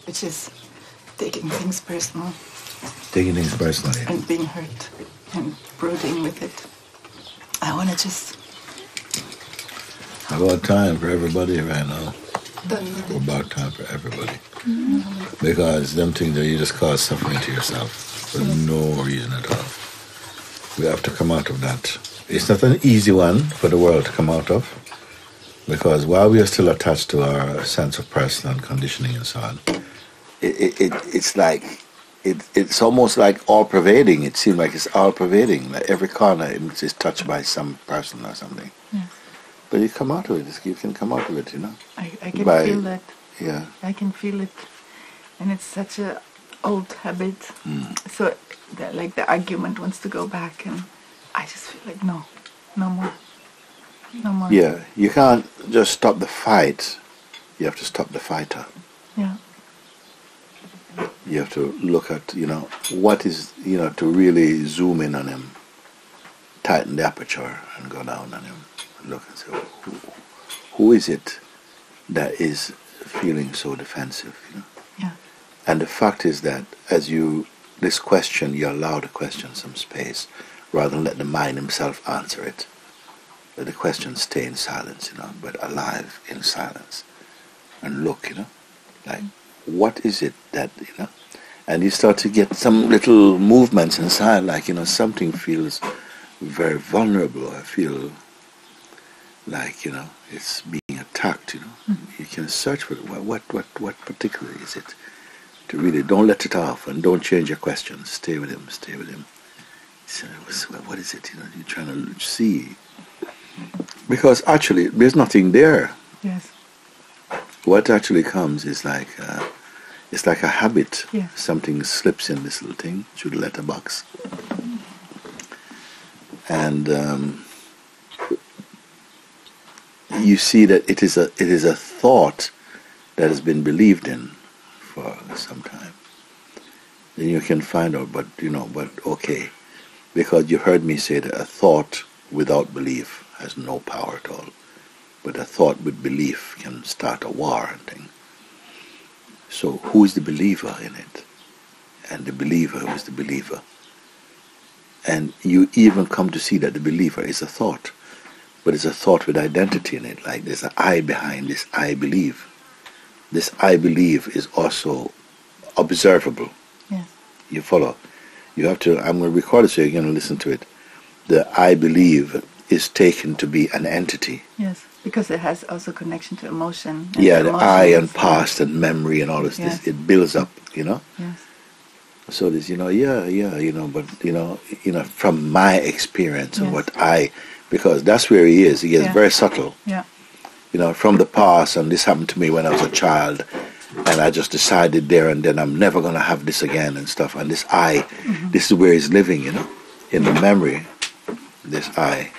which is taking things personal. Taking things personally. And being hurt and brooding with it. I want to just... About time for everybody right now. Done with it. About time for everybody. Because them things that you just cause suffering to yourself for no reason at all. We have to come out of that. It's not an easy one for the world to come out of, because while we are still attached to our sense of personal conditioning and so on, it's almost like all-pervading. It seems like it's all-pervading. Like every corner is touched by some person or something. Yeah. But you come out of it. You can come out of it, you know. I can feel that. Yeah. I can feel it. And it's such a old habit. So, like the argument wants to go back, and I just feel like, no more. No more. Yeah, you can't just stop the fight. You have to stop the fighter. Yeah. You have to look at, what is, to really zoom in on him, tighten the aperture and go down on him. Look and say, who is it that is feeling so defensive? Yeah. And the fact is that this question, you allow the question some space rather than let the mind himself answer it. Let the question stay in silence, but alive in silence. And look, like, what is it that, and you start to get some little movements inside, like, something feels very vulnerable. I feel like, it's being attacked, You can search for it. What particularly is it? To really, don't let it off and don't change your questions. Stay with him. So, what is it, You're trying to see. Because actually, there's nothing there. Yes. What actually comes is like, it's like a habit. Yeah. Something slips in this little thing through the letterbox. And you see that it is a thought that has been believed in for some time. Then you can find out, but okay, because you heard me say that a thought without belief has no power at all, but a thought with belief can start a war and thing. So who is the believer in it? And the believer who is the believer. And you even come to see that the believer is a thought, but it's a thought with identity in it, like there's an I behind this I believe. This I believe is also observable. Yes. You follow? You have to, I'm going to record it so you're going to listen to it. The I believe is taken to be an entity. Yes, because it has also connection to emotion. Yeah, the I and past and memory and all this, yes. It builds up, Yes. So this, but, from my experience and what because that's where he is. He gets very subtle. Yeah. From the past, and this happened to me when I was a child, and I just decided there and then I'm never going to have this again and stuff. And this I, this is where he's living, in the memory, this I.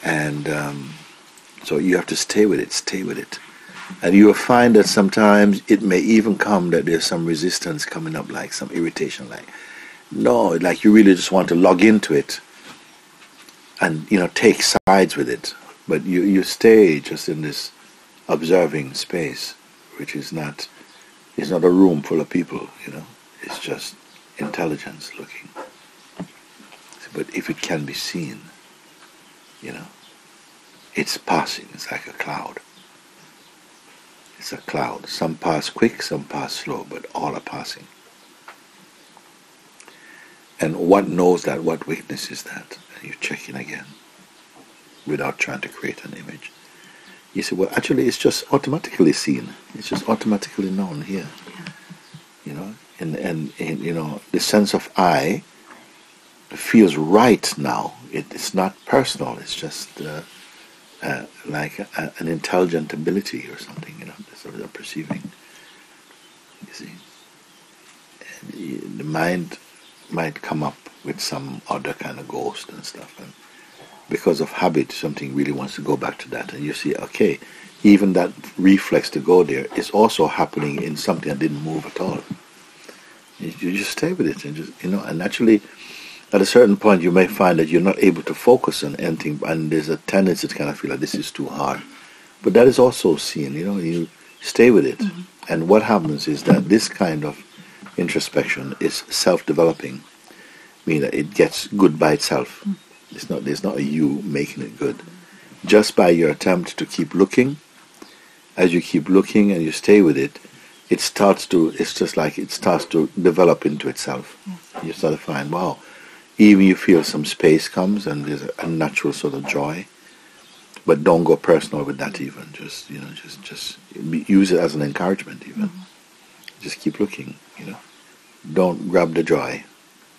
And so you have to stay with it. And you will find that sometimes it may even come that there's some resistance coming up, like some irritation, like you really just want to log into it and, take sides with it. But you stay just in this observing space, which is not a room full of people, It's just intelligence looking. But if it can be seen, it's passing. It's like a cloud. It's a cloud. Some pass quick, some pass slow, but all are passing. And what knows that? What witness is that? And you check in again without trying to create an image. You say, well, actually, it's just automatically seen. It's just automatically known here. And the sense of I feels right now. It's not personal. It's just like an intelligent ability or something, sort of perceiving. You see, and the mind might come up with some other kind of ghost and stuff, and because of habit, something really wants to go back to that, and you see, okay, even that reflex to go there is also happening in something that didn't move at all. You just stay with it, and just and naturally, at a certain point, you may find that you're not able to focus on anything, and there's a tendency to kind of feel like this is too hard. But that is also seen, you stay with it, And what happens is that this kind of introspection is self-developing, meaning that it gets good by itself. There's not a you making it good. Just by your attempt to keep looking, as you keep looking and you stay with it, it starts to develop into itself. You start to find, wow, even you feel some space comes and there's a natural sort of joy. But don't go personal with that even. Just use it as an encouragement even. Just keep looking, Don't grab the joy.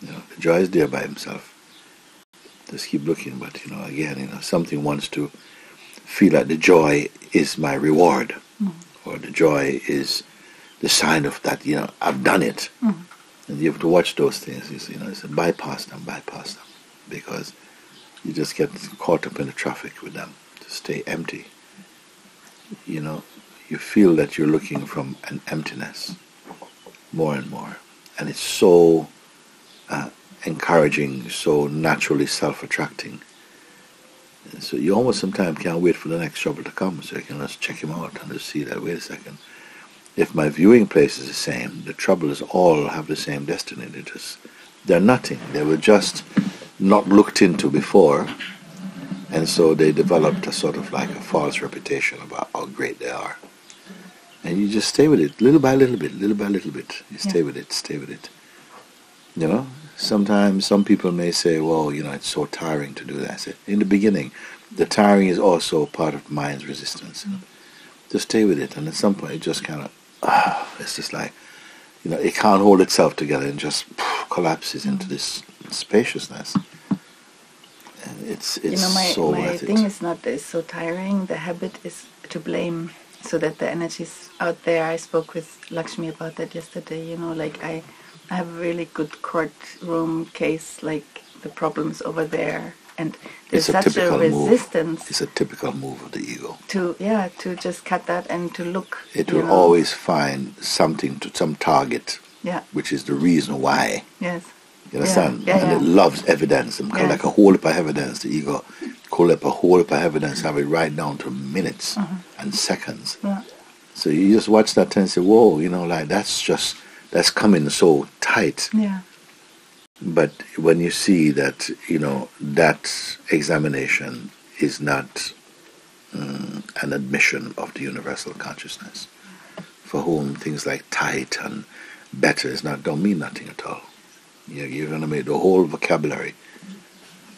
The joy is there by himself. Just keep looking, but again, something wants to feel like the joy is my reward, or the joy is the sign of that. I've done it, and you have to watch those things. It's bypass them, because you just get caught up in the traffic with them. Just stay empty. You feel that you're looking from an emptiness more and more, and it's so encouraging, so naturally self-attracting. And so you almost sometimes can't wait for the next trouble to come, so you can just check him out and just see that, wait a second, if my viewing place is the same, the troubles all have the same destiny. They're nothing. They were just not looked into before, and so they developed a sort of like a false reputation about how great they are. And you just stay with it, little by little bit. You stay with it. Sometimes some people may say, well, it's so tiring to do that. I said, in the beginning, the tiring is also part of mind's resistance. Just stay with it, and at some point it just kind of, it's just like, it can't hold itself together and just collapses into this spaciousness. And it's so worth it. My thing is not that it's so tiring. The habit is to blame, so that the energy's out there. I spoke with Lakshmi about that yesterday. I have a really good courtroom case, like the problem's over there, and there's such a resistance. It's a typical move of the ego. To just cut that and to look. It will always find something, some target, which is the reason why. Yes. You understand? And it loves evidence. And like a whole heap of evidence, the ego collect a whole heap of evidence, have it right down to minutes and seconds. Yeah. So you just watch that and say, whoa, that's coming so tight. Yeah. But when you see that, that examination is not an admission of the universal consciousness, for whom things like tight and better don't mean nothing at all. You're going to make the whole vocabulary,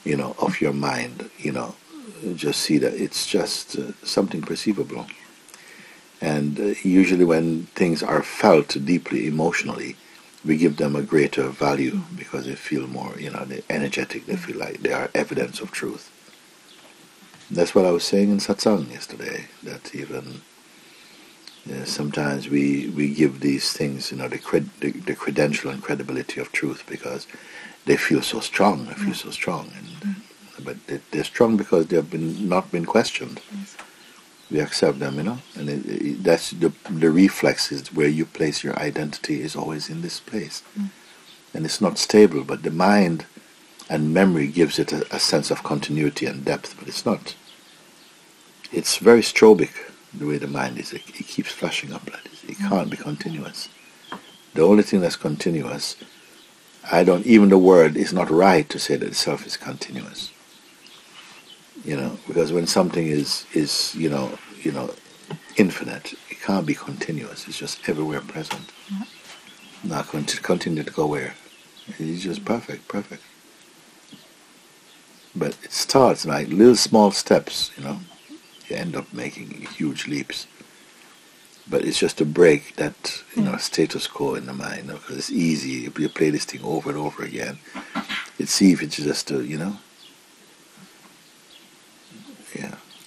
of your mind, just see that it's just something perceivable. And usually when things are felt deeply emotionally, we give them a greater value because they feel more, they're energetic. They feel like they are evidence of truth. That's what I was saying in satsang yesterday, that even sometimes we give these things, the credential and credibility of truth because they feel so strong. They feel so strong, but they're strong because they have not been questioned. Yes. We accept them, and that's the reflex is where you place your identity is always in this place, and it's not stable. But the mind and memory gives it a sense of continuity and depth, but it's not. It's very strobic the way the mind is. It keeps flashing up like this. It can't be continuous. The only thing that's continuous, even the word is not right to say that the self is continuous. Because when something is infinite, it can't be continuous. It's just everywhere present. Not going to continue to go where? It's just perfect. But it starts like little small steps, You end up making huge leaps. But it's just to break that, status quo in the mind, because it's easy. You play this thing over and over again. It's easy just to, Yeah.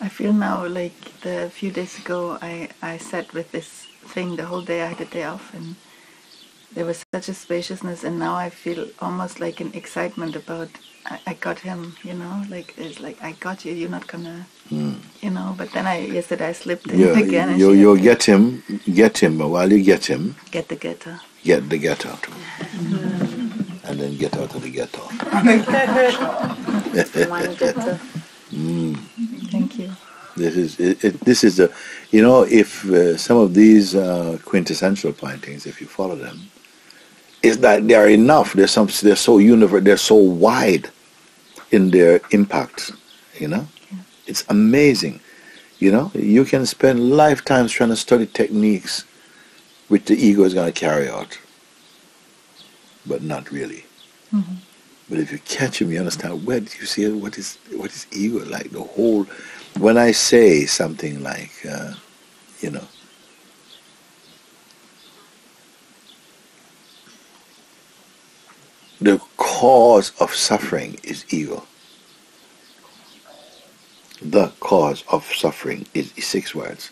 I feel now like a few days ago I sat with this thing the whole day. I had a day off and there was such a spaciousness, and now I feel almost like an excitement about I got him, it's like I got you, you're not gonna but then yesterday I slipped in again and you'll get him, but while you get him, get the ghetto. Get the ghetto too. And then get out of the ghetto. Thank you. This is You know, if some of these quintessential pointings, if you follow them, is that they are enough. They're so they're so wide in their impact. You know, it's amazing. You know, you can spend lifetimes trying to study techniques which the ego is going to carry out, but not really. Mm-hmm. But if you catch him, you understand. Where do you see what is ego like? The whole. When I say something like, you know, the cause of suffering is ego. The cause of suffering is 6 words.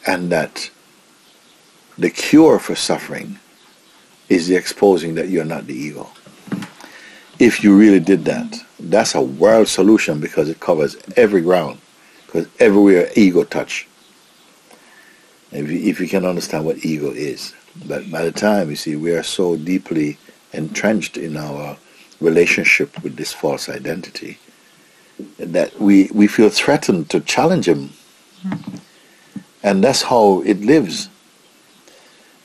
And that the cure for suffering is the exposing that you're not the ego. If you really did that, that's a world solution because it covers every ground. Because everywhere ego touch. If you can understand what ego is. But by the time, you see, we are so deeply entrenched in our relationship with this false identity that we feel threatened to challenge him. Mm-hmm. And that's how it lives.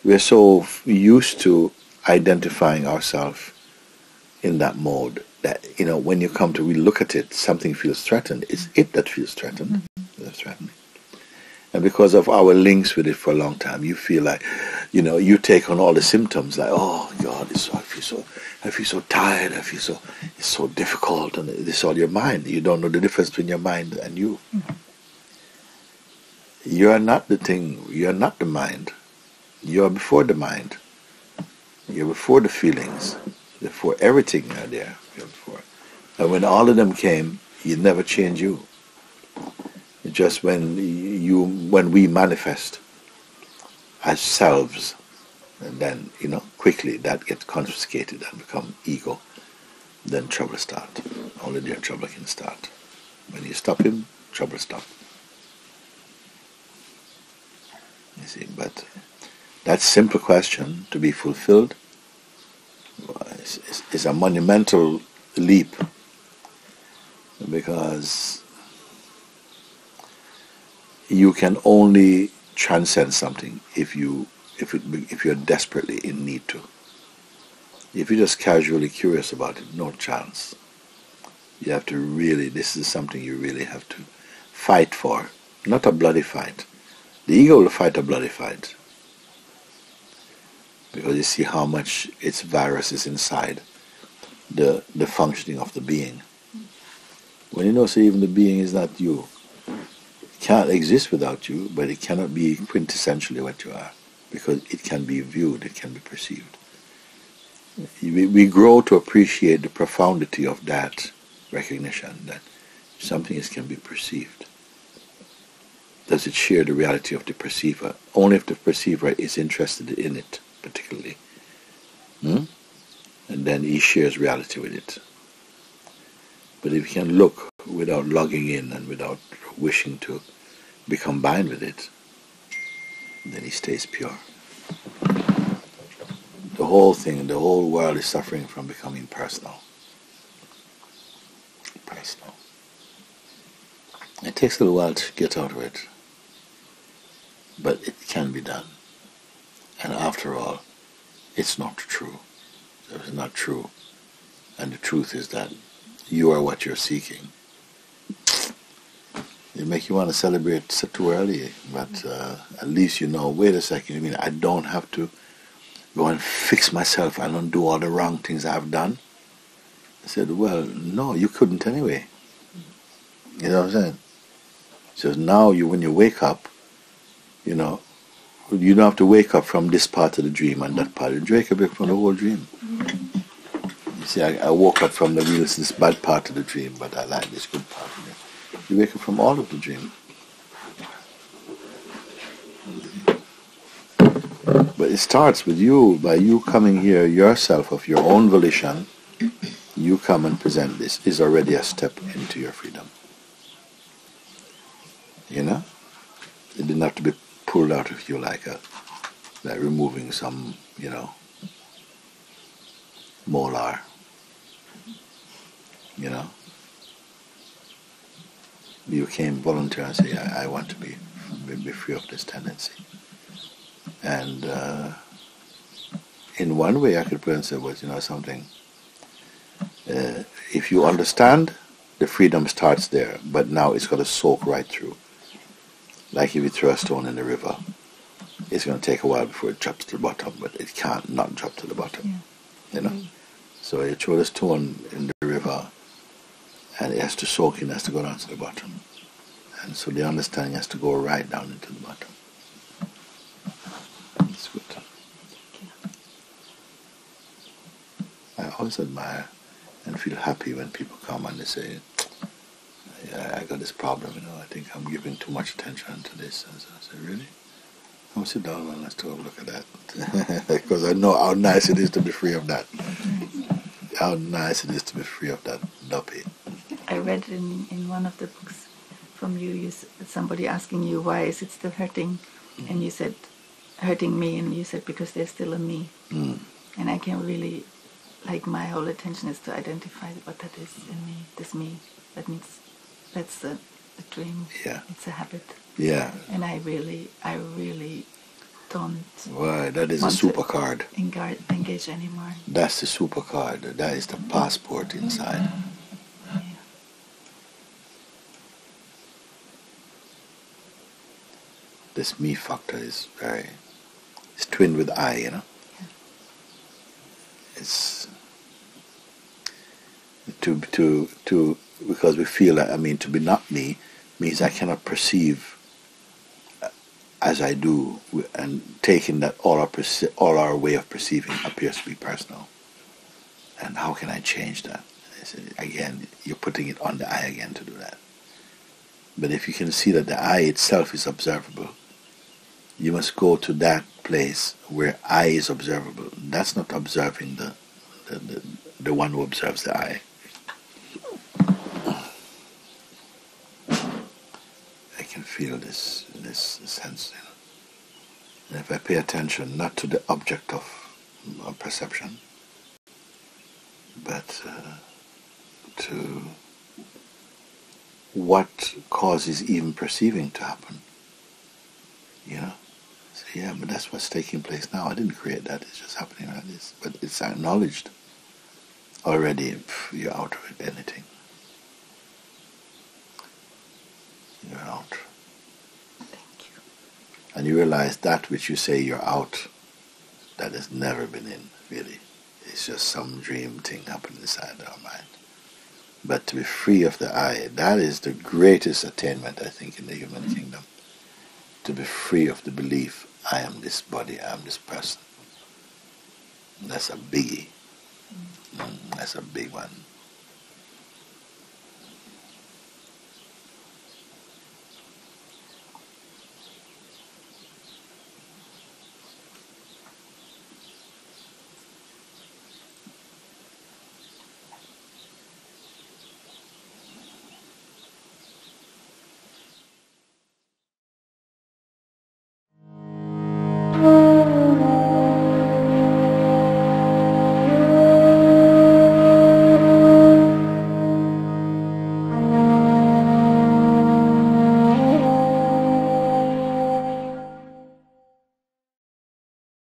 We're so used to identifying ourselves in that mode that, you know, when you come to really look at it, something feels threatened. It's it that feels threatened. Mm-hmm. That's threatening. And because of our links with it for a long time, you feel like, you know, you take on all the symptoms like, oh God, I feel so tired, it's so difficult, and it's all your mind. You don't know the difference between your mind and you. Mm-hmm. You are not the thing, you are not the mind. You are before the mind. You're before the feelings. Before everything you're there. You're before. And when all of them came, you never change you. It's just when we manifest as selves, and then, you know, quickly that gets confiscated and become ego, then trouble start. Only there trouble can start. When you stop him, trouble stop. You see, but that simple question to be fulfilled is a monumental leap, because you can only transcend something if you're desperately in need to. If you're just casually curious about it, no chance. You have to really, this is something you really have to fight for, not a bloody fight. The ego will fight a bloody fight, because you see how much its virus is inside the functioning of the being. When you know, so even the being is not you, it can't exist without you, but it cannot be quintessentially what you are, because it can be viewed, it can be perceived. We grow to appreciate the profundity of that recognition, that something can be perceived. Does it share the reality of the perceiver? Only if the perceiver is interested in it particularly. And then he shares reality with it. But if you can look without logging in and without wishing to be combined with it, then he stays pure. The whole thing, the whole world is suffering from becoming personal. Personal. It takes a little while to get out of it, but it can be done. And after all, it's not true. It's not true. And the truth is that you are what you're seeking. It makes you want to celebrate too early, but at least you know, wait a second, you mean I don't have to go and fix myself, I don't do all the wrong things I've done? I said, well, no, you couldn't anyway. You know what I'm saying? So now when you wake up, you know, you don't have to wake up from this part of the dream and that part. You wake up from the whole dream. You see, I woke up from this bad part of the dream, but I like this good part of it. You wake up from all of the dream. But it starts with you, by you coming here yourself of your own volition. You come and present this is already a step into your freedom. You know? It didn't have to be pulled out of you like removing some, you know, molar. You know? you came volunteer and say, I want to be free of this tendency. And in one way I could put and say was, something, if you understand, the freedom starts there, but now it's got to soak right through. Like if you throw a stone in the river, it's going to take a while before it drops to the bottom, but it can't not drop to the bottom, So you throw the stone in the river, and it has to soak in, it has to go down to the bottom. And so the understanding has to go right down into the bottom. It's good. I always admire and feel happy when people come and they say, I got this problem, I think I'm giving too much attention to this. And so I say, really? Come sit down and let's take a look at that. Because I know how nice it is to be free of that. How nice it is to be free of that duppy. I read in one of the books from you, somebody asking you, why is it still hurting? And you said, hurting me, and you said, because there's still a me. And I can really, my whole attention is to identify what that is in me, this me. That's the dream. Yeah. It's a habit. Yeah. And I really don't. Why? That is a super card. Engage anymore. That's the super card. That is the passport inside. Yeah. This me factor is it's twinned with I, Yeah. It's to because we feel that, to be not me means I cannot perceive as I do, and taking that all our way of perceiving appears to be personal. And how can I change that? Again, you're putting it on the I again to do that. But if you can see that the I itself is observable, you must go to that place where I is observable. That's not observing the one who observes the I. I can feel this sense. And if I pay attention not to the object of perception, but to what causes even perceiving to happen, So, yeah, but that's what's taking place now. I didn't create that. It's just happening like this. But it's acknowledged already. You're out of it, anything. You're out. Thank you. And you realize that which you say you're out, that has never been in, really. It's just some dream thing happening inside our mind. But to be free of the I, that is the greatest attainment, I think, in the human kingdom. To be free of the belief, I am this body, I am this person. That's a biggie. That's a big one.